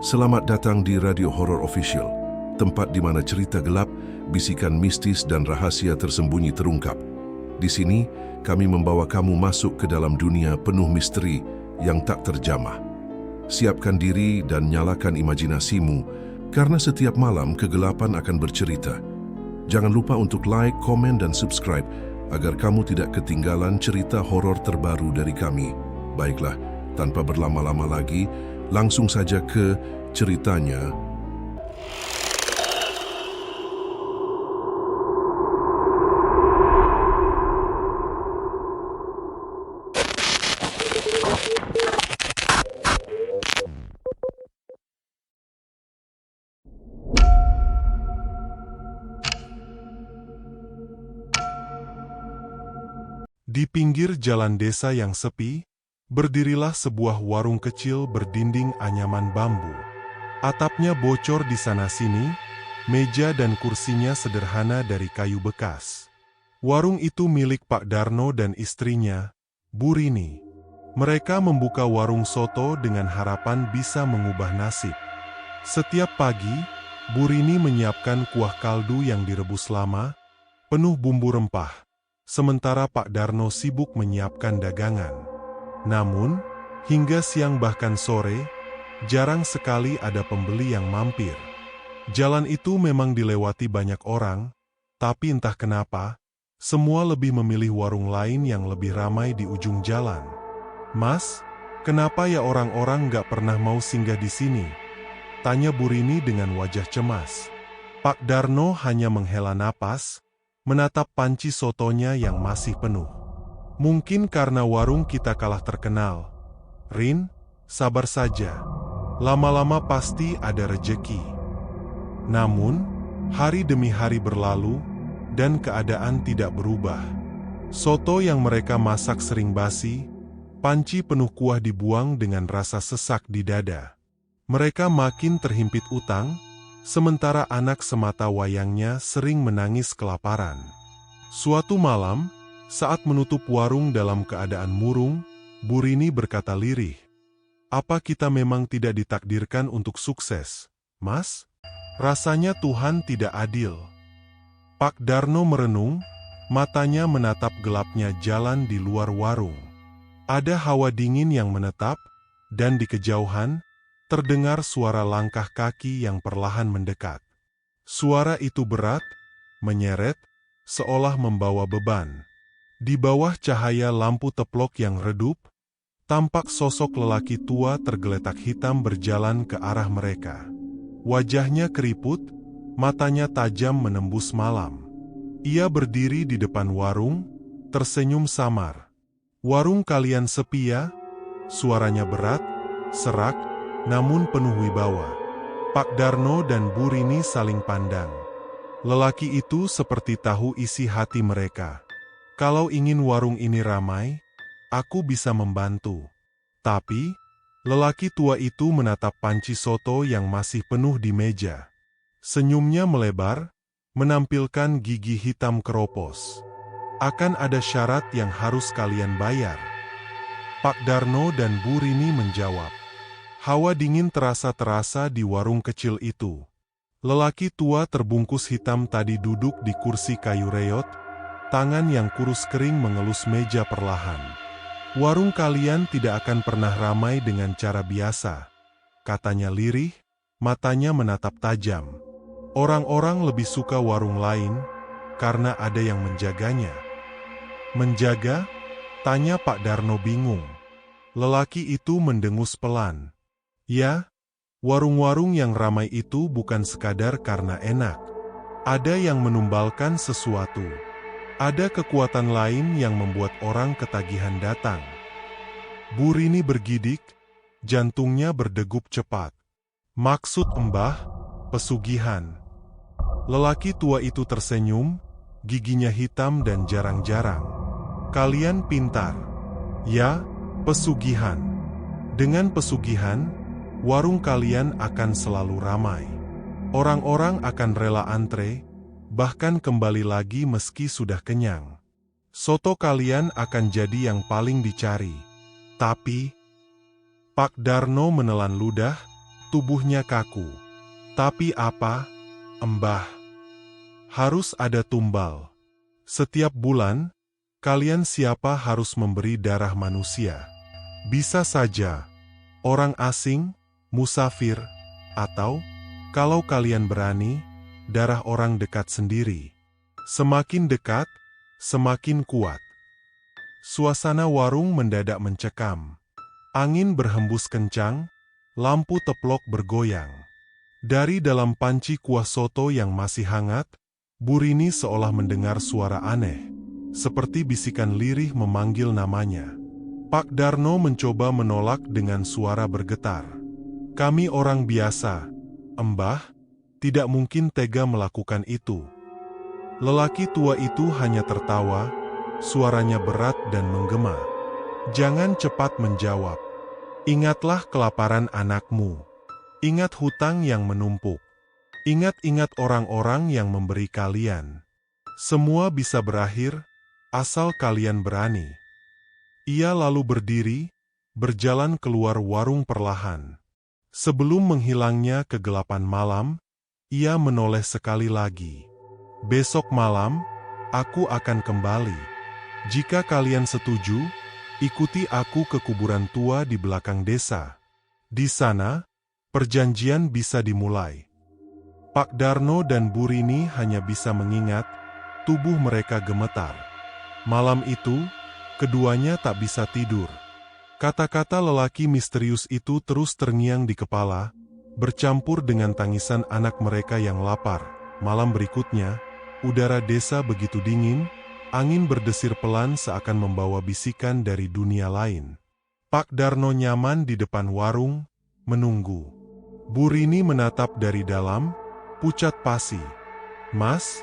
Selamat datang di Radio Horor Official, tempat di mana cerita gelap, bisikan mistis dan rahasia tersembunyi terungkap. Di sini, kami membawa kamu masuk ke dalam dunia penuh misteri yang tak terjamah. Siapkan diri dan nyalakan imajinasimu, karena setiap malam kegelapan akan bercerita. Jangan lupa untuk like, komen, dan subscribe agar kamu tidak ketinggalan cerita horor terbaru dari kami. Baiklah, tanpa berlama-lama lagi, langsung saja ke ceritanya. Di pinggir jalan desa yang sepi, berdirilah sebuah warung kecil berdinding anyaman bambu. Atapnya bocor di sana-sini, meja dan kursinya sederhana dari kayu bekas. Warung itu milik Pak Darno dan istrinya, Bu Rini. Mereka membuka warung soto dengan harapan bisa mengubah nasib. Setiap pagi, Bu Rini menyiapkan kuah kaldu yang direbus lama, penuh bumbu rempah, sementara Pak Darno sibuk menyiapkan dagangan. Namun, hingga siang bahkan sore, jarang sekali ada pembeli yang mampir. Jalan itu memang dilewati banyak orang, tapi entah kenapa, semua lebih memilih warung lain yang lebih ramai di ujung jalan. "Mas, kenapa ya orang-orang nggak pernah mau singgah di sini?" tanya Bu Rini dengan wajah cemas. Pak Darno hanya menghela napas, menatap panci sotonya yang masih penuh. "Mungkin karena warung kita kalah terkenal. Rin, sabar saja. Lama-lama pasti ada rejeki." Namun, hari demi hari berlalu, dan keadaan tidak berubah. Soto yang mereka masak sering basi, panci penuh kuah dibuang dengan rasa sesak di dada. Mereka makin terhimpit utang, sementara anak semata wayangnya sering menangis kelaparan. Suatu malam, saat menutup warung dalam keadaan murung, Bu Rini berkata lirih, "Apa kita memang tidak ditakdirkan untuk sukses, Mas? Rasanya Tuhan tidak adil." Pak Darno merenung, matanya menatap gelapnya jalan di luar warung. Ada hawa dingin yang menetap, dan di kejauhan, terdengar suara langkah kaki yang perlahan mendekat. Suara itu berat, menyeret, seolah membawa beban. Di bawah cahaya lampu teplok yang redup, tampak sosok lelaki tua tergeletak hitam berjalan ke arah mereka. Wajahnya keriput, matanya tajam menembus malam. Ia berdiri di depan warung, tersenyum samar. "Warung kalian sepi ya?" Suaranya berat, serak, namun penuh wibawa. Pak Darno dan Bu Rini saling pandang. Lelaki itu seperti tahu isi hati mereka. "Kalau ingin warung ini ramai, aku bisa membantu." Tapi, lelaki tua itu menatap panci soto yang masih penuh di meja. Senyumnya melebar, menampilkan gigi hitam keropos. "Akan ada syarat yang harus kalian bayar." Pak Darno dan Bu Rini menjawab. Hawa dingin terasa di warung kecil itu. Lelaki tua terbungkus hitam tadi duduk di kursi kayu reot, tangan yang kurus kering mengelus meja perlahan. "Warung kalian tidak akan pernah ramai dengan cara biasa," katanya lirih, matanya menatap tajam. "Orang-orang lebih suka warung lain, karena ada yang menjaganya." "Menjaga?" tanya Pak Darno bingung. Lelaki itu mendengus pelan. "Ya, warung-warung yang ramai itu bukan sekadar karena enak. Ada yang menumbalkan sesuatu. Ada kekuatan lain yang membuat orang ketagihan datang." Bu Rini bergidik, jantungnya berdegup cepat. "Maksud Mbah, pesugihan?" Lelaki tua itu tersenyum, giginya hitam dan jarang-jarang. "Kalian pintar. Ya, pesugihan. Dengan pesugihan, warung kalian akan selalu ramai. Orang-orang akan rela antre, bahkan kembali lagi meski sudah kenyang. Soto kalian akan jadi yang paling dicari. Tapi..." Pak Darno menelan ludah, Tubuhnya kaku. Tapi apa, Mbah? Harus ada tumbal. Setiap bulan, kalian siapa harus memberi darah manusia? Bisa saja orang asing, musafir, atau, kalau kalian berani, darah orang dekat sendiri. Semakin dekat, semakin kuat. Suasana warung mendadak mencekam. Angin berhembus kencang, lampu teplok bergoyang. Dari dalam panci kuah soto yang masih hangat, Bu Rini seolah mendengar suara aneh, seperti bisikan lirih memanggil namanya. Pak Darno mencoba menolak dengan suara bergetar. Kami orang biasa, Mbah, tidak mungkin tega melakukan itu. Lelaki tua itu hanya tertawa, suaranya berat dan menggema. Jangan cepat menjawab. Ingatlah kelaparan anakmu. Ingat hutang yang menumpuk. Ingat-ingat orang-orang yang memberi kalian. Semua bisa berakhir, asal kalian berani. Ia lalu berdiri, berjalan keluar warung perlahan. Sebelum menghilangnya kegelapan malam, ia menoleh sekali lagi. Besok malam, aku akan kembali. Jika kalian setuju, ikuti aku ke kuburan tua di belakang desa. Di sana, perjanjian bisa dimulai. Pak Darno dan Bu Rini hanya bisa mengingat, tubuh mereka gemetar. Malam itu, keduanya tak bisa tidur. Kata-kata lelaki misterius itu terus terngiang di kepala, bercampur dengan tangisan anak mereka yang lapar. Malam berikutnya, udara desa begitu dingin, angin berdesir pelan seakan membawa bisikan dari dunia lain. Pak Darno nyaman di depan warung, menunggu. Bu Rini menatap dari dalam, pucat pasi. Mas,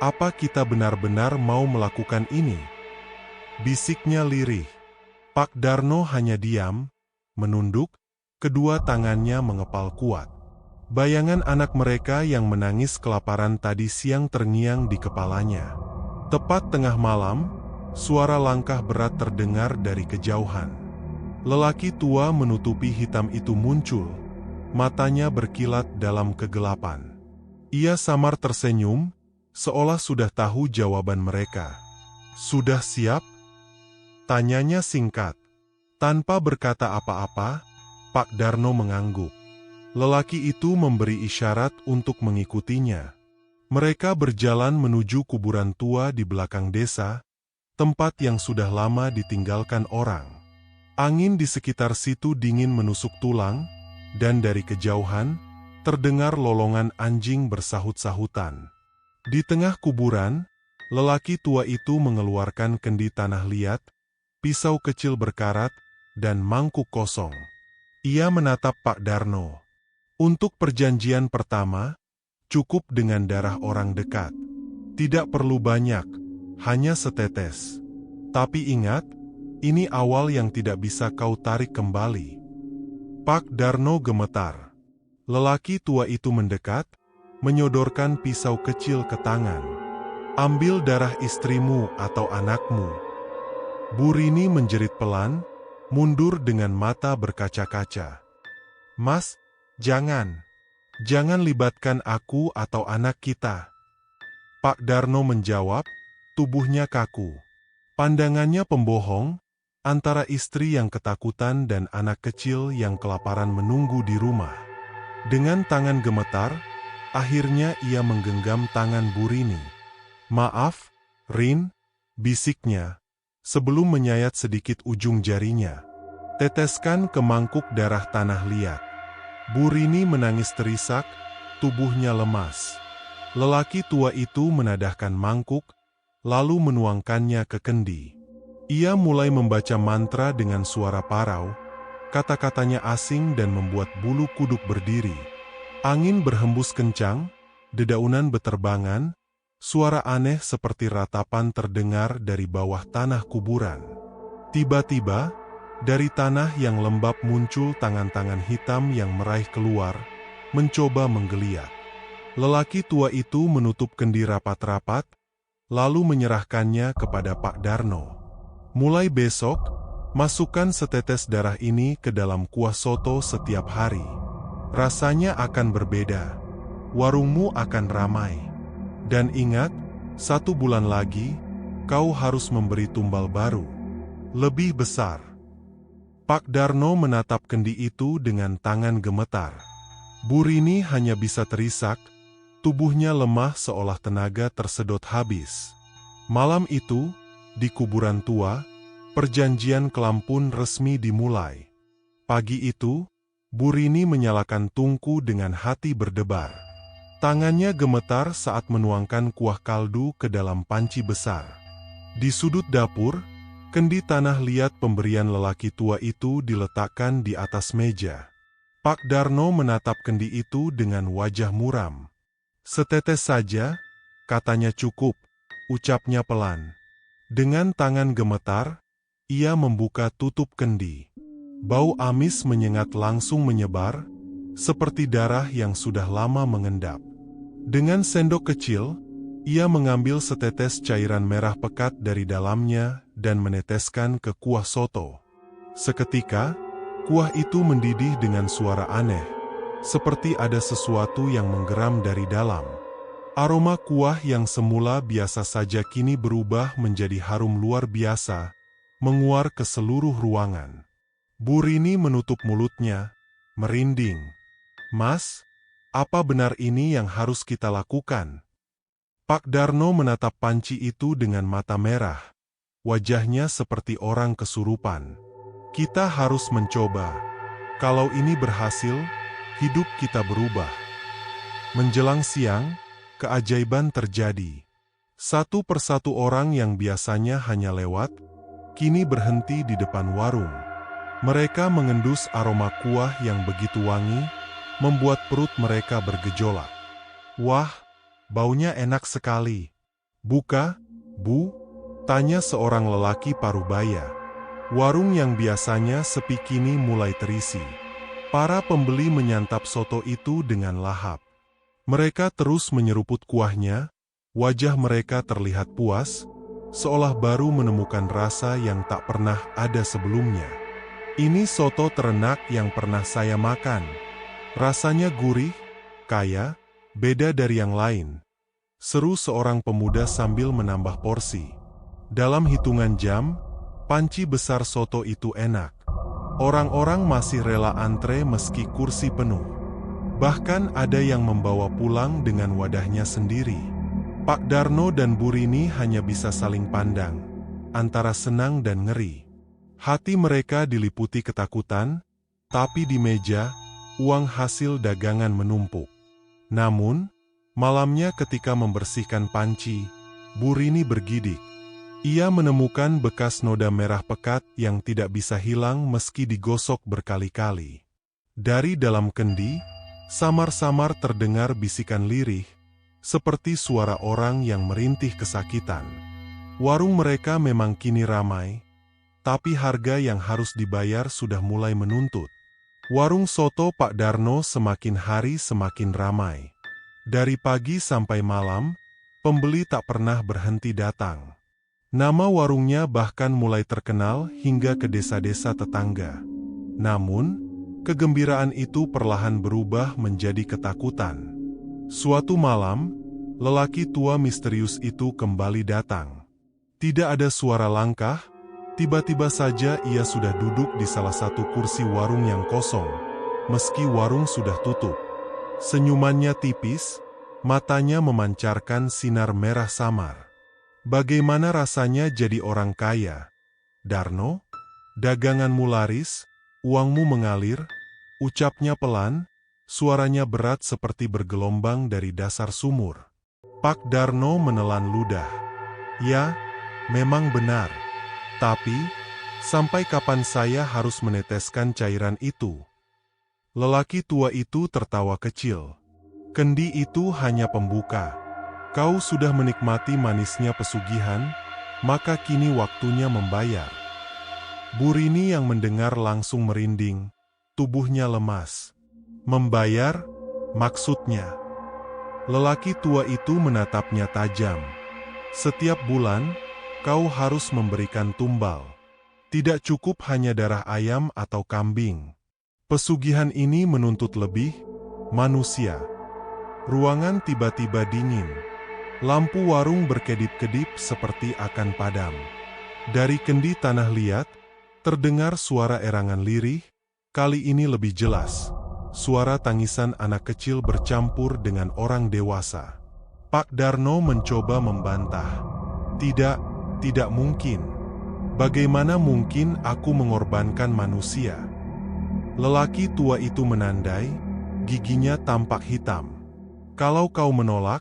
apa kita benar-benar mau melakukan ini? Bisiknya lirih. Pak Darno hanya diam, menunduk, kedua tangannya mengepal kuat. Bayangan anak mereka yang menangis kelaparan tadi siang terngiang di kepalanya. Tepat tengah malam, suara langkah berat terdengar dari kejauhan. Lelaki tua menutupi hitam itu muncul, matanya berkilat dalam kegelapan. Ia samar tersenyum, seolah sudah tahu jawaban mereka. Sudah siap? Tanyanya singkat. Tanpa berkata apa-apa, Pak Darno mengangguk. Lelaki itu memberi isyarat untuk mengikutinya. Mereka berjalan menuju kuburan tua di belakang desa, tempat yang sudah lama ditinggalkan orang. Angin di sekitar situ dingin menusuk tulang, dan dari kejauhan, terdengar lolongan anjing bersahut-sahutan. Di tengah kuburan, lelaki tua itu mengeluarkan kendi tanah liat, pisau kecil berkarat, dan mangkuk kosong. Ia menatap Pak Darno. Untuk perjanjian pertama, cukup dengan darah orang dekat. Tidak perlu banyak, hanya setetes. Tapi ingat, ini awal yang tidak bisa kau tarik kembali. Pak Darno gemetar. Lelaki tua itu mendekat, menyodorkan pisau kecil ke tangan. Ambil darah istrimu atau anakmu. Bu Rini menjerit pelan, mundur dengan mata berkaca-kaca. Mas, jangan. Jangan libatkan aku atau anak kita. Pak Darno menjawab, tubuhnya kaku. Pandangannya pembohong, antara istri yang ketakutan dan anak kecil yang kelaparan menunggu di rumah. Dengan tangan gemetar, akhirnya ia menggenggam tangan Bu Rini. Maaf, Rin, bisiknya, sebelum menyayat sedikit ujung jarinya. Teteskan ke mangkuk darah tanah liat. Bu Rini menangis terisak, tubuhnya lemas. Lelaki tua itu menadahkan mangkuk, lalu menuangkannya ke kendi. Ia mulai membaca mantra dengan suara parau, kata-katanya asing dan membuat bulu kuduk berdiri. Angin berhembus kencang, dedaunan beterbangan, suara aneh seperti ratapan terdengar dari bawah tanah kuburan. Tiba-tiba, dari tanah yang lembab muncul tangan-tangan hitam yang meraih keluar, mencoba menggeliat. Lelaki tua itu menutup kendi rapat-rapat, lalu menyerahkannya kepada Pak Darno. Mulai besok, masukkan setetes darah ini ke dalam kuah soto setiap hari. rasanya akan berbeda. Warungmu akan ramai. Dan ingat, 1 bulan lagi, kau harus memberi tumbal baru. Lebih besar. Pak Darno menatap kendi itu dengan tangan gemetar. Bu Rini hanya bisa terisak, tubuhnya lemah seolah tenaga tersedot habis. Malam itu, di kuburan tua, perjanjian kelam pun resmi dimulai. Pagi itu, Bu Rini menyalakan tungku dengan hati berdebar. Tangannya gemetar saat menuangkan kuah kaldu ke dalam panci besar. Di sudut dapur, kendi tanah liat pemberian lelaki tua itu diletakkan di atas meja. Pak Darno menatap kendi itu dengan wajah muram. "Setetes saja," katanya. "Cukup," ucapnya pelan. Dengan tangan gemetar, ia membuka tutup kendi. Bau amis menyengat langsung menyebar, seperti darah yang sudah lama mengendap. Dengan sendok kecil, ia mengambil setetes cairan merah pekat dari dalamnya dan meneteskan ke kuah soto. Seketika, kuah itu mendidih dengan suara aneh, seperti ada sesuatu yang menggeram dari dalam. Aroma kuah yang semula biasa saja kini berubah menjadi harum luar biasa, menguar ke seluruh ruangan. Bu Rini menutup mulutnya, merinding. "Mas, apa benar ini yang harus kita lakukan?" Pak Darno menatap panci itu dengan mata merah. Wajahnya seperti orang kesurupan. "Kita harus mencoba. Kalau ini berhasil, hidup kita berubah." Menjelang siang, keajaiban terjadi. Satu persatu orang yang biasanya hanya lewat, kini berhenti di depan warung. Mereka mengendus aroma kuah yang begitu wangi, membuat perut mereka bergejolak. "Wah, baunya enak sekali." "Buka, Bu?" tanya seorang lelaki parubaya. Warung yang biasanya sepi kini mulai terisi. Para pembeli menyantap soto itu dengan lahap. Mereka terus menyeruput kuahnya, wajah mereka terlihat puas, seolah baru menemukan rasa yang tak pernah ada sebelumnya. "Ini soto terenak yang pernah saya makan. Rasanya gurih, kaya, beda dari yang lain," seru seorang pemuda sambil menambah porsi. Dalam hitungan jam, panci besar soto itu enak. Orang-orang masih rela antre meski kursi penuh. Bahkan ada yang membawa pulang dengan wadahnya sendiri. Pak Darno dan Bu Rini hanya bisa saling pandang, antara senang dan ngeri. Hati mereka diliputi ketakutan, tapi di meja, uang hasil dagangan menumpuk. Namun, malamnya ketika membersihkan panci, Bu Rini bergidik. Ia menemukan bekas noda merah pekat yang tidak bisa hilang meski digosok berkali-kali. Dari dalam kendi, samar-samar terdengar bisikan lirih, seperti suara orang yang merintih kesakitan. Warung mereka memang kini ramai, tapi harga yang harus dibayar sudah mulai menuntut. Warung soto Pak Darno semakin hari semakin ramai. Dari pagi sampai malam, pembeli tak pernah berhenti datang. Nama warungnya bahkan mulai terkenal hingga ke desa-desa tetangga. Namun, kegembiraan itu perlahan berubah menjadi ketakutan. Suatu malam, lelaki tua misterius itu kembali datang. Tidak ada suara langkah, tiba-tiba saja ia sudah duduk di salah satu kursi warung yang kosong, meski warung sudah tutup. Senyumannya tipis, matanya memancarkan sinar merah samar. "Bagaimana rasanya jadi orang kaya, Darno? Daganganmu laris, uangmu mengalir," ucapnya pelan, suaranya berat seperti bergelombang dari dasar sumur. Pak Darno menelan ludah. "Ya, memang benar. Tapi, sampai kapan saya harus meneteskan cairan itu?" Lelaki tua itu tertawa kecil. "Kendi itu hanya pembuka. Kau sudah menikmati manisnya pesugihan, maka kini waktunya membayar." Bu Rini yang mendengar langsung merinding, tubuhnya lemas. "Membayar? Maksudnya?" Lelaki tua itu menatapnya tajam. "Setiap bulan, kau harus memberikan tumbal. Tidak cukup hanya darah ayam atau kambing. Pesugihan ini menuntut lebih manusia. Ruangan tiba-tiba dingin. Lampu warung berkedip-kedip seperti akan padam. Dari kendi tanah liat, terdengar suara erangan lirih, kali ini lebih jelas. Suara tangisan anak kecil bercampur dengan orang dewasa. Pak Darno mencoba membantah. Tidak mungkin. Bagaimana mungkin aku mengorbankan manusia? Lelaki tua itu menandai, giginya tampak hitam. Kalau kau menolak,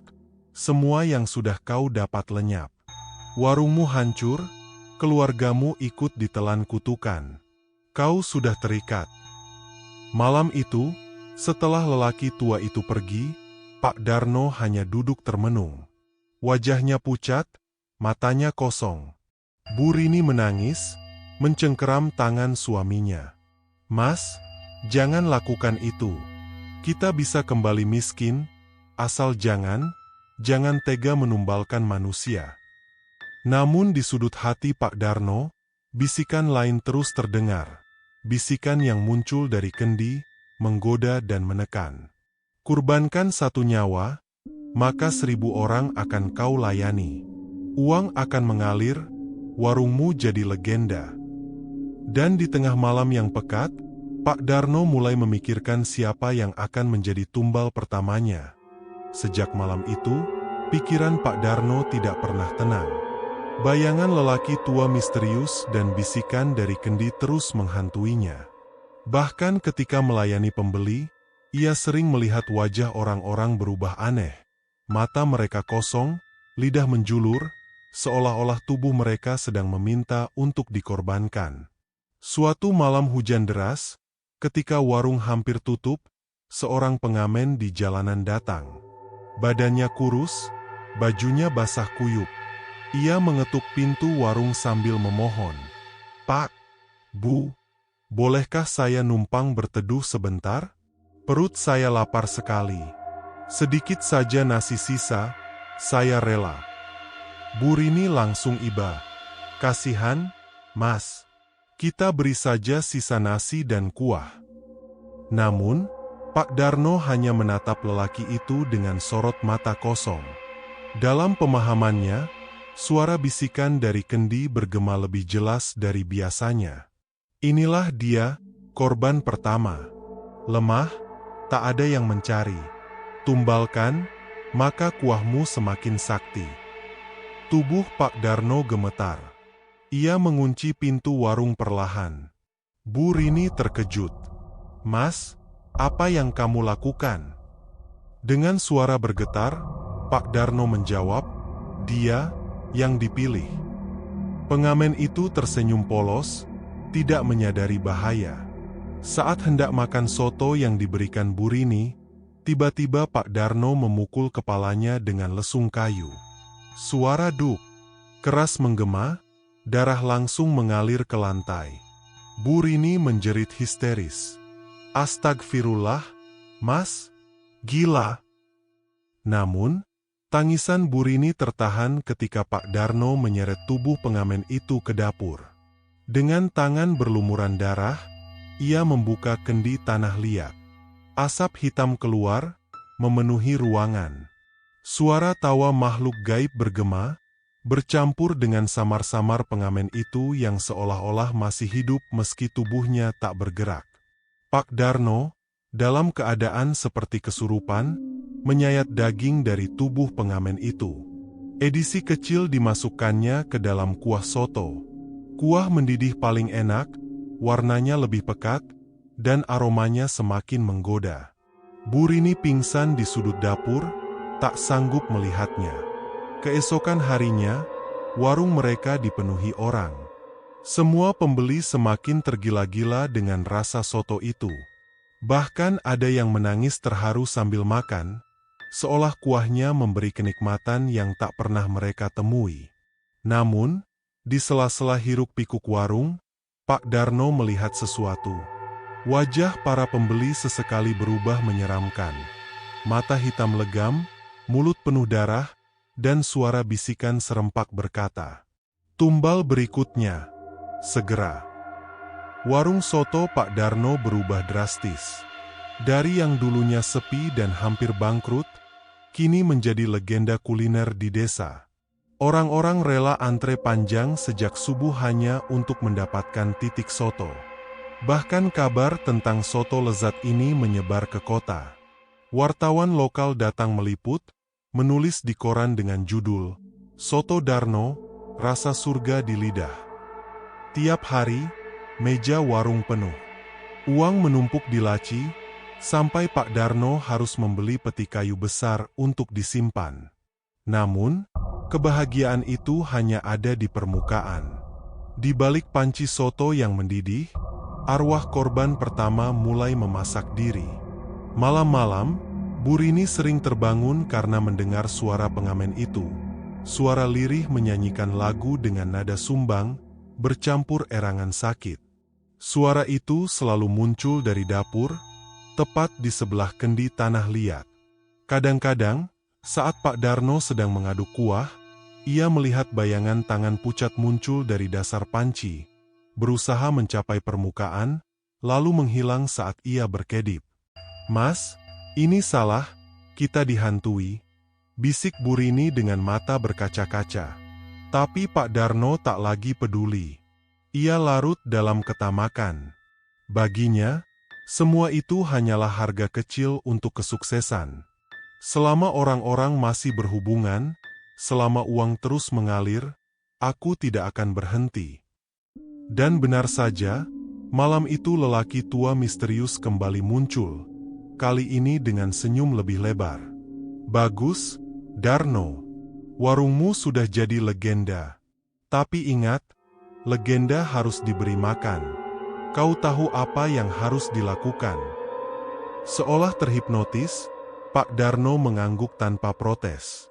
semua yang sudah kau dapat lenyap. Warungmu hancur, keluargamu ikut ditelan kutukan. Kau sudah terikat. Malam itu, setelah lelaki tua itu pergi, Pak Darno hanya duduk termenung. Wajahnya pucat, matanya kosong. Bu Rini menangis, mencengkeram tangan suaminya. Mas, jangan lakukan itu. Kita bisa kembali miskin, asal jangan tega menumbalkan manusia. Namun di sudut hati Pak Darno, bisikan lain terus terdengar. Bisikan yang muncul dari kendi, menggoda dan menekan. Kurbankan satu nyawa, maka 1000 orang akan kau layani. Uang akan mengalir, warungmu jadi legenda. Dan di tengah malam yang pekat, Pak Darno mulai memikirkan siapa yang akan menjadi tumbal pertamanya. Sejak malam itu, pikiran Pak Darno tidak pernah tenang. Bayangan lelaki tua misterius dan bisikan dari kendi terus menghantuinya. Bahkan ketika melayani pembeli, ia sering melihat wajah orang-orang berubah aneh. Mata mereka kosong, lidah menjulur, seolah-olah tubuh mereka sedang meminta untuk dikorbankan. Suatu malam hujan deras, ketika warung hampir tutup, seorang pengamen di jalanan datang. Badannya kurus, bajunya basah kuyup. Ia mengetuk pintu warung sambil memohon. Pak, Bu, bolehkah saya numpang berteduh sebentar? Perut saya lapar sekali. Sedikit saja nasi sisa, saya rela. Bu Rini langsung iba. Kasihan, Mas. Kita beri saja sisa nasi dan kuah. Namun, Pak Darno hanya menatap lelaki itu dengan sorot mata kosong. Dalam pemahamannya, suara bisikan dari kendi bergema lebih jelas dari biasanya. Inilah dia, korban pertama. Lemah, tak ada yang mencari. Tumbalkan, maka kuahmu semakin sakti. Tubuh Pak Darno gemetar. Ia mengunci pintu warung perlahan. Bu Rini terkejut. Mas, apa yang kamu lakukan? Dengan suara bergetar, Pak Darno menjawab, dia yang dipilih. Pengamen itu tersenyum polos, tidak menyadari bahaya. Saat hendak makan soto yang diberikan Bu Rini, tiba-tiba Pak Darno memukul kepalanya dengan lesung kayu. Suara duk, keras menggema, darah langsung mengalir ke lantai. Bu Rini menjerit histeris. Astagfirullah, Mas, gila. Namun, tangisan Bu Rini tertahan ketika Pak Darno menyeret tubuh pengamen itu ke dapur. Dengan tangan berlumuran darah, ia membuka kendi tanah liat. Asap hitam keluar, memenuhi ruangan. Suara tawa makhluk gaib bergema, bercampur dengan samar-samar pengamen itu yang seolah-olah masih hidup meski tubuhnya tak bergerak. Pak Darno, dalam keadaan seperti kesurupan, menyayat daging dari tubuh pengamen itu. Edisi kecil dimasukkannya ke dalam kuah soto. Kuah mendidih paling enak, warnanya lebih pekat, dan aromanya semakin menggoda. Bu Rini pingsan di sudut dapur, tak sanggup melihatnya. Keesokan harinya, warung mereka dipenuhi orang. Semua pembeli semakin tergila-gila dengan rasa soto itu. Bahkan ada yang menangis terharu sambil makan, seolah kuahnya memberi kenikmatan yang tak pernah mereka temui. Namun, di sela-sela hiruk-pikuk warung, Pak Darno melihat sesuatu. Wajah para pembeli sesekali berubah menyeramkan. Mata hitam legam, mulut penuh darah, dan suara bisikan serempak berkata, "Tumbal berikutnya, segera." Warung soto Pak Darno berubah drastis. Dari yang dulunya sepi dan hampir bangkrut, kini menjadi legenda kuliner di desa. Orang-orang rela antre panjang sejak subuh hanya untuk mendapatkan titik soto. Bahkan kabar tentang soto lezat ini menyebar ke kota. Wartawan lokal datang meliput, menulis di koran dengan judul, "Soto Darno, Rasa Surga di Lidah." Tiap hari, meja warung penuh. Uang menumpuk di laci, sampai Pak Darno harus membeli peti kayu besar untuk disimpan. Namun, kebahagiaan itu hanya ada di permukaan. Di balik panci soto yang mendidih, arwah korban pertama mulai memasak diri. Malam-malam, Bu Rini sering terbangun karena mendengar suara pengamen itu. Suara lirih menyanyikan lagu dengan nada sumbang, bercampur erangan sakit. Suara itu selalu muncul dari dapur, tepat di sebelah kendi tanah liat. Kadang-kadang, saat Pak Darno sedang mengaduk kuah, ia melihat bayangan tangan pucat muncul dari dasar panci, berusaha mencapai permukaan, lalu menghilang saat ia berkedip. "Mas, ini salah, kita dihantui," bisik Bu Rini dengan mata berkaca-kaca. Tapi Pak Darno tak lagi peduli. Ia larut dalam ketamakan. Baginya, semua itu hanyalah harga kecil untuk kesuksesan. Selama orang-orang masih berhubungan, selama uang terus mengalir, aku tidak akan berhenti. Dan benar saja, malam itu lelaki tua misterius kembali muncul, kali ini dengan senyum lebih lebar. "Bagus, Darno. Warungmu sudah jadi legenda. Tapi ingat, legenda harus diberi makan. Kau tahu apa yang harus dilakukan." Seolah terhipnotis, Pak Darno mengangguk tanpa protes.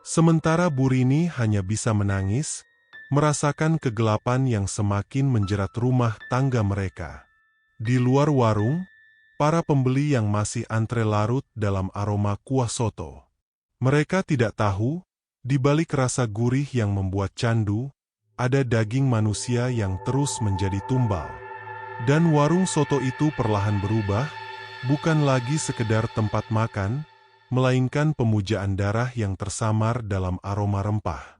Sementara Bu Rini hanya bisa menangis, merasakan kegelapan yang semakin menjerat rumah tangga mereka. Di luar warung, para pembeli yang masih antre larut dalam aroma kuah soto. Mereka tidak tahu, di balik rasa gurih yang membuat candu, ada daging manusia yang terus menjadi tumbal. Dan warung soto itu perlahan berubah, bukan lagi sekedar tempat makan, melainkan pemujaan darah yang tersamar dalam aroma rempah.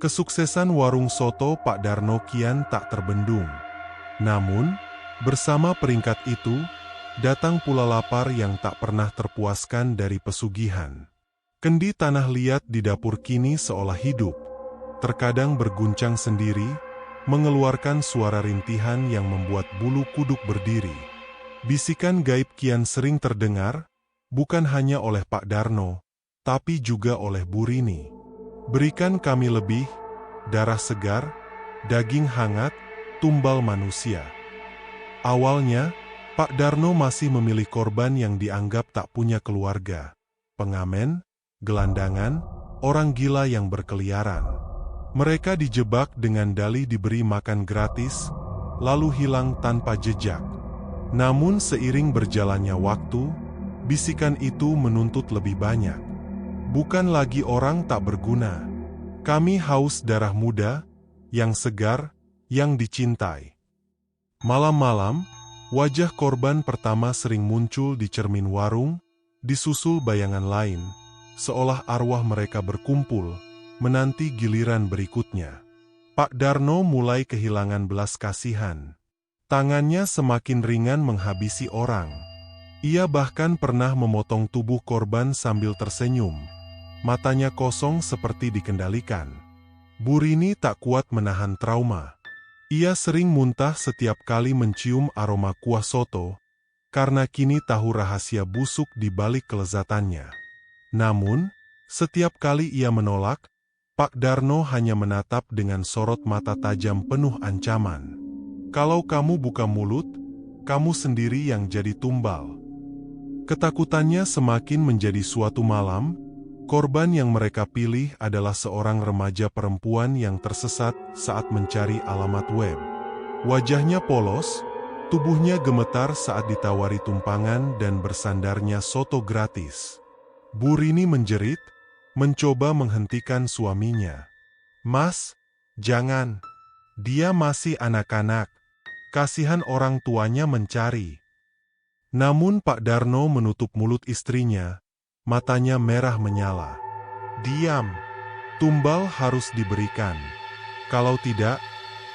Kesuksesan warung soto Pak Darno kian tak terbendung. Namun, bersama peringkat itu, datang pula lapar yang tak pernah terpuaskan dari pesugihan. Kendi tanah liat di dapur kini seolah hidup, terkadang berguncang sendiri, mengeluarkan suara rintihan yang membuat bulu kuduk berdiri. Bisikan gaib kian sering terdengar, bukan hanya oleh Pak Darno, tapi juga oleh Bu Rini. "Berikan kami lebih, darah segar, daging hangat, tumbal manusia." Awalnya, Pak Darno masih memilih korban yang dianggap tak punya keluarga. Pengamen, gelandangan, orang gila yang berkeliaran. Mereka dijebak dengan dalih diberi makan gratis, lalu hilang tanpa jejak. Namun seiring berjalannya waktu, bisikan itu menuntut lebih banyak. "Bukan lagi orang tak berguna. Kami haus darah muda, yang segar, yang dicintai." Malam-malam, wajah korban pertama sering muncul di cermin warung, disusul bayangan lain, seolah arwah mereka berkumpul, menanti giliran berikutnya. Pak Darno mulai kehilangan belas kasihan. Tangannya semakin ringan menghabisi orang. Ia bahkan pernah memotong tubuh korban sambil tersenyum. Matanya kosong seperti dikendalikan. Bu Rini tak kuat menahan trauma. Ia sering muntah setiap kali mencium aroma kuah soto, karena kini tahu rahasia busuk di balik kelezatannya. Namun, setiap kali ia menolak, Pak Darno hanya menatap dengan sorot mata tajam penuh ancaman. "Kalau kamu buka mulut, kamu sendiri yang jadi tumbal." Ketakutannya semakin menjadi suatu malam, korban yang mereka pilih adalah seorang remaja perempuan yang tersesat saat mencari alamat web. Wajahnya polos, tubuhnya gemetar saat ditawari tumpangan dan bersandarnya soto gratis. Bu Rini menjerit, mencoba menghentikan suaminya. "Mas, jangan. Dia masih anak-anak. Kasihan orang tuanya mencari. Namun Pak Darno menutup mulut istrinya, matanya merah menyala. Diam, tumbal harus diberikan. Kalau tidak,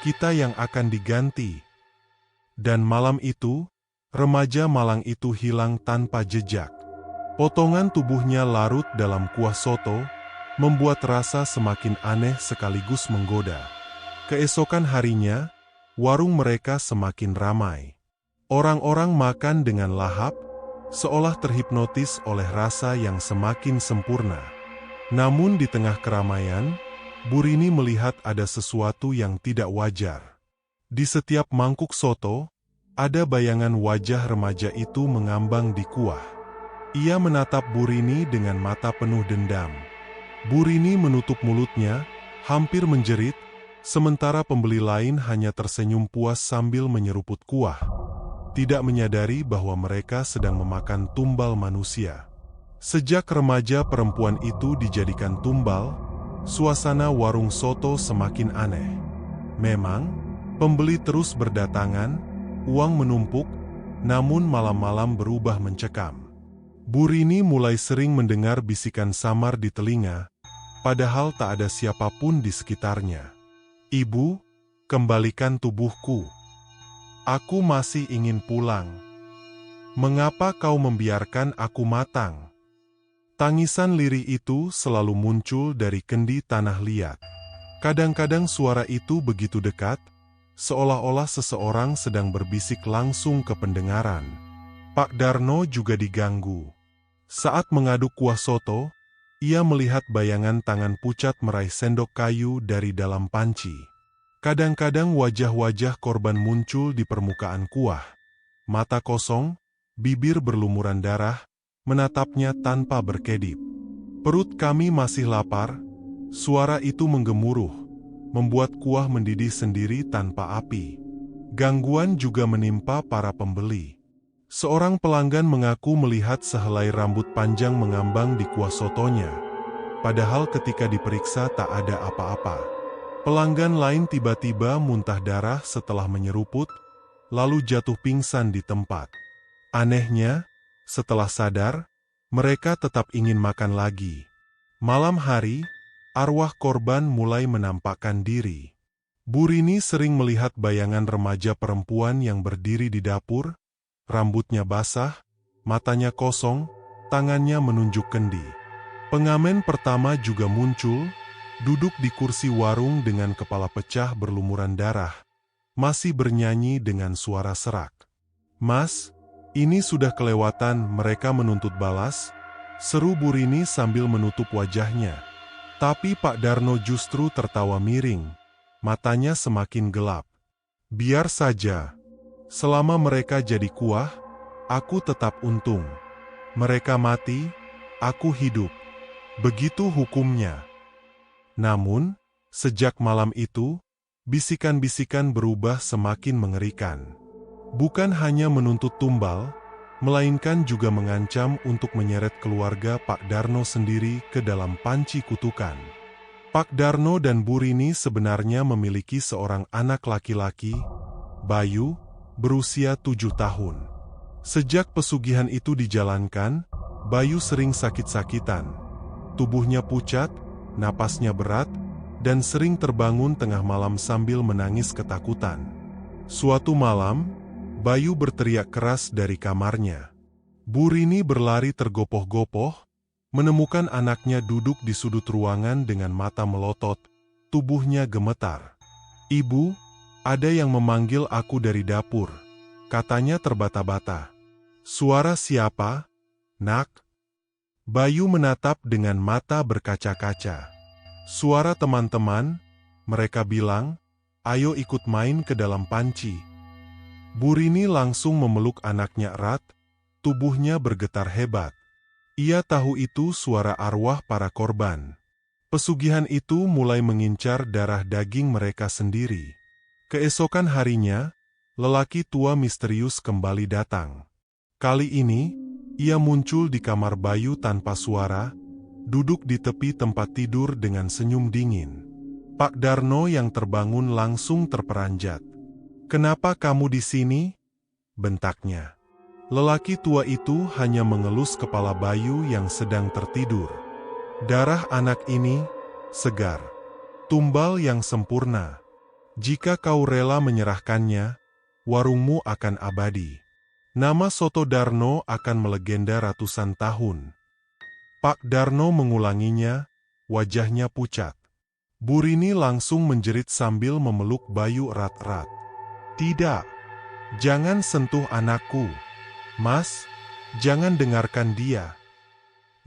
kita yang akan diganti. Dan malam itu, remaja malang itu hilang tanpa jejak. Potongan tubuhnya larut dalam kuah soto, membuat rasa semakin aneh sekaligus menggoda. Keesokan harinya, warung mereka semakin ramai. Orang-orang makan dengan lahap, seolah terhipnotis oleh rasa yang semakin sempurna. Namun di tengah keramaian, Burini melihat ada sesuatu yang tidak wajar. Di setiap mangkuk soto, ada bayangan wajah remaja itu mengambang di kuah. Ia menatap Burini dengan mata penuh dendam. Burini menutup mulutnya, hampir menjerit, sementara pembeli lain hanya tersenyum puas sambil menyeruput kuah, tidak menyadari bahwa mereka sedang memakan tumbal manusia. Sejak remaja perempuan itu dijadikan tumbal, suasana warung soto semakin aneh. Memang, pembeli terus berdatangan, uang menumpuk, namun malam-malam berubah mencekam. Burini mulai sering mendengar bisikan samar di telinga, padahal tak ada siapapun di sekitarnya. "Ibu, kembalikan tubuhku. Aku masih ingin pulang. Mengapa kau membiarkan aku matang?" Tangisan lirih itu selalu muncul dari kendi tanah liat. Kadang-kadang suara itu begitu dekat, seolah-olah seseorang sedang berbisik langsung ke pendengaran. Pak Darno juga diganggu. Saat mengaduk kuah soto, ia melihat bayangan tangan pucat meraih sendok kayu dari dalam panci. Kadang-kadang wajah-wajah korban muncul di permukaan kuah. Mata kosong, bibir berlumuran darah, menatapnya tanpa berkedip. "Perut kami masih lapar," suara itu menggemuruh, membuat kuah mendidih sendiri tanpa api. Gangguan juga menimpa para pembeli. Seorang pelanggan mengaku melihat sehelai rambut panjang mengambang di kuah sotonya, padahal ketika diperiksa tak ada apa-apa. Pelanggan lain tiba-tiba muntah darah setelah menyeruput, lalu jatuh pingsan di tempat. Anehnya, setelah sadar, mereka tetap ingin makan lagi. Malam hari, arwah korban mulai menampakkan diri. Burini sering melihat bayangan remaja perempuan yang berdiri di dapur, rambutnya basah, matanya kosong, tangannya menunjuk kendi. Pengamen pertama juga muncul, duduk di kursi warung dengan kepala pecah berlumuran darah, masih bernyanyi dengan suara serak. "Mas, ini sudah kelewatan, mereka menuntut balas," seru Burini sambil menutup wajahnya. Tapi Pak Darno justru tertawa miring, matanya semakin gelap. "Biar saja. Selama mereka jadi kuah, aku tetap untung. Mereka mati, aku hidup. Begitu hukumnya." Namun, sejak malam itu, bisikan-bisikan berubah semakin mengerikan. Bukan hanya menuntut tumbal, melainkan juga mengancam untuk menyeret keluarga Pak Darno sendiri ke dalam panci kutukan. Pak Darno dan Burini sebenarnya memiliki seorang anak laki-laki, Bayu, berusia 7 tahun. Sejak pesugihan itu dijalankan, Bayu sering sakit-sakitan. Tubuhnya pucat, napasnya berat, dan sering terbangun tengah malam sambil menangis ketakutan. Suatu malam, Bayu berteriak keras dari kamarnya. Burini berlari tergopoh-gopoh, menemukan anaknya duduk di sudut ruangan dengan mata melotot, tubuhnya gemetar. "Ibu, ada yang memanggil aku dari dapur," katanya terbata-bata. "Suara siapa, Nak?" Bayu menatap dengan mata berkaca-kaca. "Suara teman-teman," mereka bilang, "ayo ikut main ke dalam panci." Burini langsung memeluk anaknya erat, tubuhnya bergetar hebat. Ia tahu itu suara arwah para korban. Pesugihan itu mulai mengincar darah daging mereka sendiri. Keesokan harinya, lelaki tua misterius kembali datang. Kali ini, ia muncul di kamar Bayu tanpa suara, duduk di tepi tempat tidur dengan senyum dingin. Pak Darno yang terbangun langsung terperanjat. "Kenapa kamu di sini?" bentaknya. Lelaki tua itu hanya mengelus kepala Bayu yang sedang tertidur. Darah anak ini segar, tumbal yang sempurna. Jika kau rela menyerahkannya, warungmu akan abadi. Nama Soto Darno akan melegenda ratusan tahun. Pak Darno mengulanginya, wajahnya pucat. Bu Rini langsung menjerit sambil memeluk Bayu erat-erat. "Tidak, jangan sentuh anakku. Mas, jangan dengarkan dia."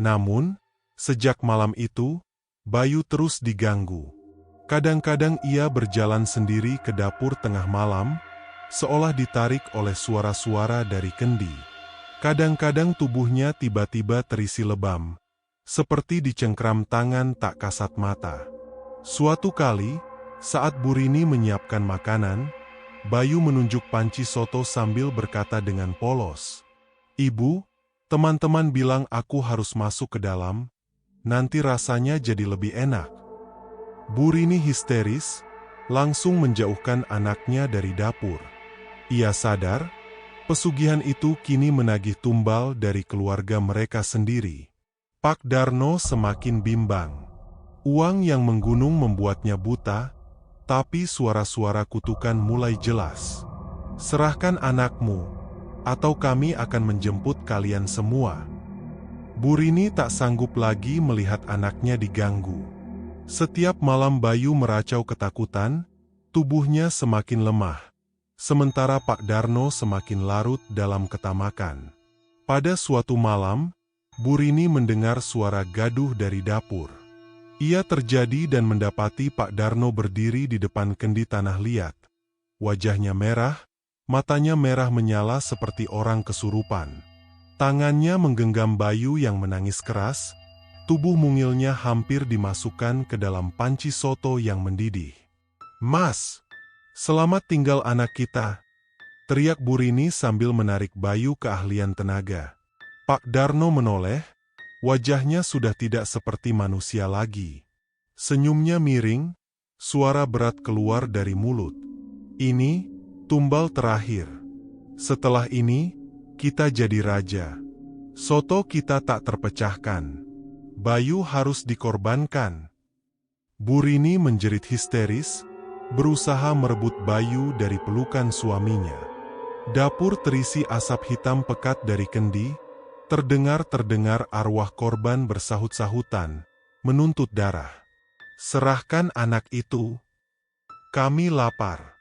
Namun, sejak malam itu, Bayu terus diganggu. Kadang-kadang ia berjalan sendiri ke dapur tengah malam, seolah ditarik oleh suara-suara dari kendi. Kadang-kadang tubuhnya tiba-tiba terisi lebam, seperti dicengkram tangan tak kasat mata. Suatu kali, saat Bu Rini menyiapkan makanan, Bayu menunjuk panci soto sambil berkata dengan polos, "Ibu, teman-teman bilang aku harus masuk ke dalam, nanti rasanya jadi lebih enak." Bu Rini histeris, langsung menjauhkan anaknya dari dapur. Ia sadar, pesugihan itu kini menagih tumbal dari keluarga mereka sendiri. Pak Darno semakin bimbang. Uang yang menggunung membuatnya buta, tapi suara-suara kutukan mulai jelas. "Serahkan anakmu, atau kami akan menjemput kalian semua." Bu Rini tak sanggup lagi melihat anaknya diganggu. Setiap malam Bayu meracau ketakutan, tubuhnya semakin lemah, sementara Pak Darno semakin larut dalam ketamakan. Pada suatu malam, Bu Rini mendengar suara gaduh dari dapur. Ia terjadi dan mendapati Pak Darno berdiri di depan kendi tanah liat. Wajahnya merah, matanya merah menyala seperti orang kesurupan. Tangannya menggenggam Bayu yang menangis keras. Tubuh mungilnya hampir dimasukkan ke dalam panci soto yang mendidih. "Mas, selamat tinggal anak kita," teriak Bu Rini sambil menarik Bayu ke ahlian tenaga. Pak Darno menoleh, wajahnya sudah tidak seperti manusia lagi. Senyumnya miring, suara berat keluar dari mulut. "Ini, tumbal terakhir. Setelah ini, kita jadi raja. Soto kita tak terpecahkan. Bayu harus dikorbankan." Bu Rini menjerit histeris, berusaha merebut Bayu dari pelukan suaminya. Dapur terisi asap hitam pekat dari kendi, terdengar arwah korban bersahut-sahutan, menuntut darah. "Serahkan anak itu. Kami lapar.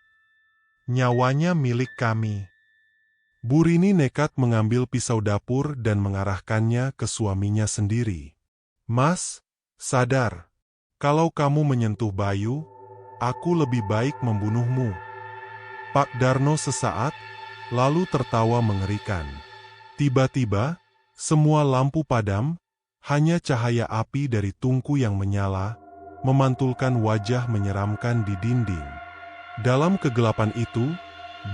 Nyawanya milik kami." Bu Rini nekat mengambil pisau dapur dan mengarahkannya ke suaminya sendiri. "Mas, sadar. Kalau kamu menyentuh Bayu, aku lebih baik membunuhmu." Pak Darno sesaat, lalu tertawa mengerikan. Tiba-tiba, semua lampu padam, hanya cahaya api dari tungku yang menyala, memantulkan wajah menyeramkan di dinding. Dalam kegelapan itu,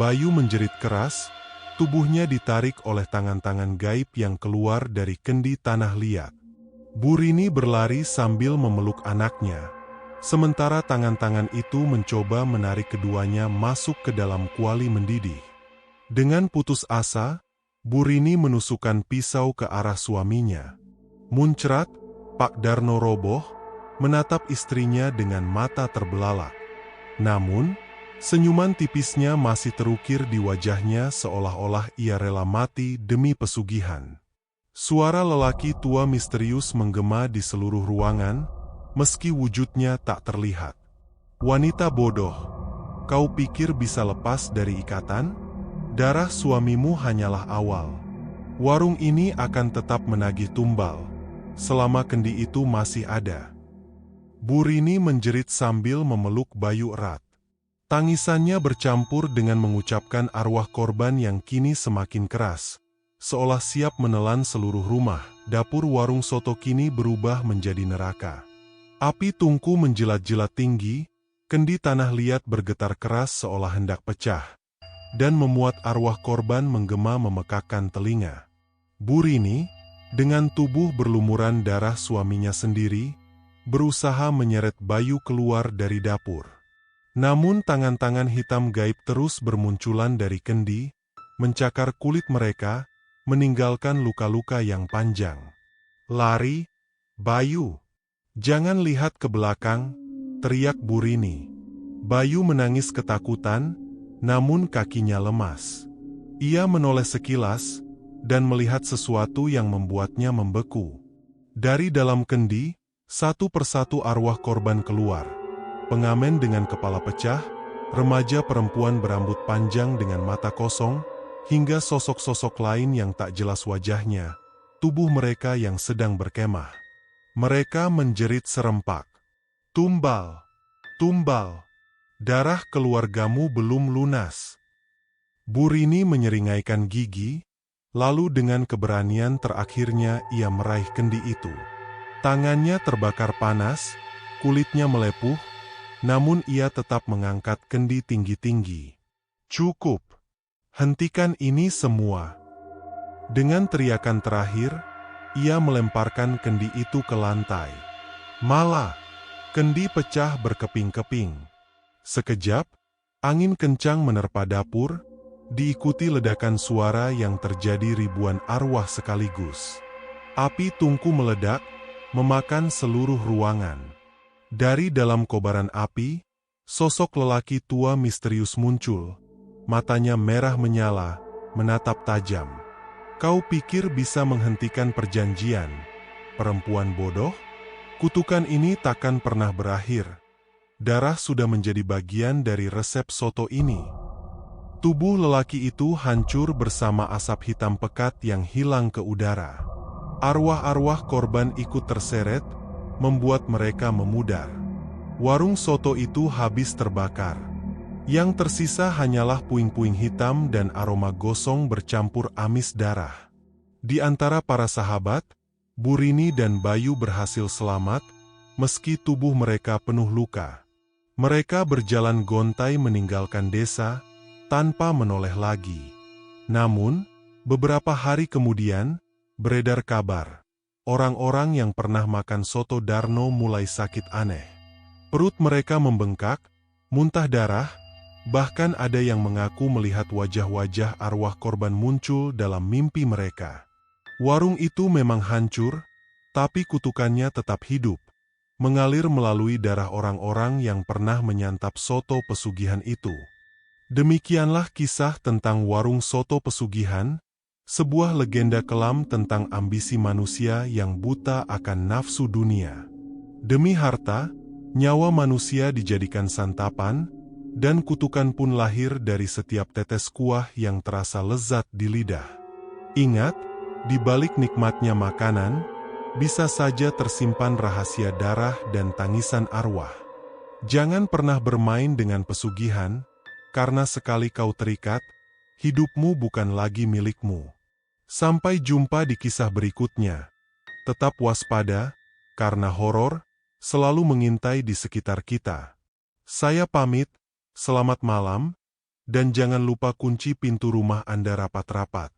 Bayu menjerit keras, tubuhnya ditarik oleh tangan-tangan gaib yang keluar dari kendi tanah liat. Bu Rini berlari sambil memeluk anaknya, sementara tangan-tangan itu mencoba menarik keduanya masuk ke dalam kuali mendidih. Dengan putus asa, Bu Rini menusukkan pisau ke arah suaminya. Muncrat, Pak Darno roboh, menatap istrinya dengan mata terbelalak. Namun, senyuman tipisnya masih terukir di wajahnya seolah-olah ia rela mati demi pesugihan. Suara lelaki tua misterius menggema di seluruh ruangan, meski wujudnya tak terlihat. "Wanita bodoh, kau pikir bisa lepas dari ikatan? Darah suamimu hanyalah awal. Warung ini akan tetap menagih tumbal, selama kendi itu masih ada." Bu Rini menjerit sambil memeluk Bayu erat. Tangisannya bercampur dengan mengucapkan arwah korban yang kini semakin keras. Seolah siap menelan seluruh rumah, dapur warung soto kini berubah menjadi neraka. Api tungku menjilat-jilat tinggi, kendi tanah liat bergetar keras seolah hendak pecah, dan memuat arwah korban menggema memekakkan telinga. Bu Rini, dengan tubuh berlumuran darah suaminya sendiri, berusaha menyeret Bayu keluar dari dapur. Namun tangan-tangan hitam gaib terus bermunculan dari kendi, mencakar kulit mereka, meninggalkan luka-luka yang panjang. "Lari, Bayu! Jangan lihat ke belakang!" teriak Burini. Bayu menangis ketakutan, namun kakinya lemas. Ia menoleh sekilas, dan melihat sesuatu yang membuatnya membeku. Dari dalam kendi, satu persatu arwah korban keluar. Pengamen dengan kepala pecah, remaja perempuan berambut panjang dengan mata kosong, hingga sosok-sosok lain yang tak jelas wajahnya, tubuh mereka yang sedang berkemah. Mereka menjerit serempak. "Tumbal! Tumbal! Darah keluargamu belum lunas." Burini menyeringaikan gigi, lalu dengan keberanian terakhirnya ia meraih kendi itu. Tangannya terbakar panas, kulitnya melepuh, namun ia tetap mengangkat kendi tinggi-tinggi. "Cukup! Hentikan ini semua!" Dengan teriakan terakhir, ia melemparkan kendi itu ke lantai. Malah, kendi pecah berkeping-keping. Sekejap, angin kencang menerpa dapur, diikuti ledakan suara yang terjadi ribuan arwah sekaligus. Api tungku meledak, memakan seluruh ruangan. Dari dalam kobaran api, sosok lelaki tua misterius muncul. Matanya merah menyala, menatap tajam. "Kau pikir bisa menghentikan perjanjian, perempuan bodoh? Kutukan ini takkan pernah berakhir. Darah sudah menjadi bagian dari resep soto ini." Tubuh lelaki itu hancur bersama asap hitam pekat yang hilang ke udara. Arwah-arwah korban ikut terseret, membuat mereka memudar. Warung soto itu habis terbakar. Yang tersisa hanyalah puing-puing hitam dan aroma gosong bercampur amis darah. Di antara para sahabat, Burini dan Bayu berhasil selamat, meski tubuh mereka penuh luka. Mereka berjalan gontai meninggalkan desa, tanpa menoleh lagi. Namun, beberapa hari kemudian, beredar kabar. Orang-orang yang pernah makan soto Darno mulai sakit aneh. Perut mereka membengkak, muntah darah, bahkan ada yang mengaku melihat wajah-wajah arwah korban muncul dalam mimpi mereka. Warung itu memang hancur, tapi kutukannya tetap hidup, mengalir melalui darah orang-orang yang pernah menyantap soto pesugihan itu. Demikianlah kisah tentang warung soto pesugihan, sebuah legenda kelam tentang ambisi manusia yang buta akan nafsu dunia. Demi harta, nyawa manusia dijadikan santapan, dan kutukan pun lahir dari setiap tetes kuah yang terasa lezat di lidah. Ingat, di balik nikmatnya makanan, bisa saja tersimpan rahasia darah dan tangisan arwah. Jangan pernah bermain dengan pesugihan, karena sekali kau terikat, hidupmu bukan lagi milikmu. Sampai jumpa di kisah berikutnya. Tetap waspada, karena horor selalu mengintai di sekitar kita. Saya pamit, selamat malam, dan jangan lupa kunci pintu rumah Anda rapat-rapat.